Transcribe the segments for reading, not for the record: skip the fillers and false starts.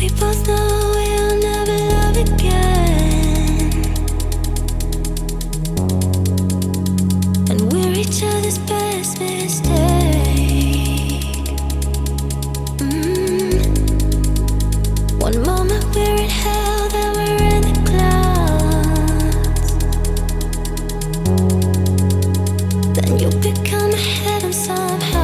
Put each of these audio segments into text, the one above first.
We both know we'll never love again, and we're each other's best mistake. One moment we're in hell, then we're in the clouds. Then you'll become a heaven somehow.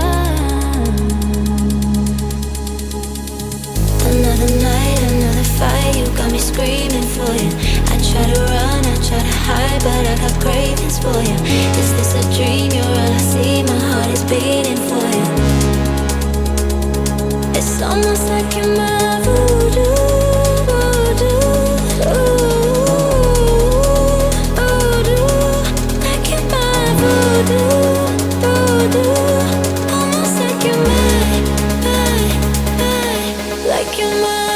Another night, another fight, you got me screaming for you. I try to run, I try to hide, but I got cravings for you. Is this a dream? You're all I see, my heart is beating for you. It's almost like you're my voodoo, voodoo, voodoo. Like you're my voodoo, voodoo. Almost like you're my, like you're my.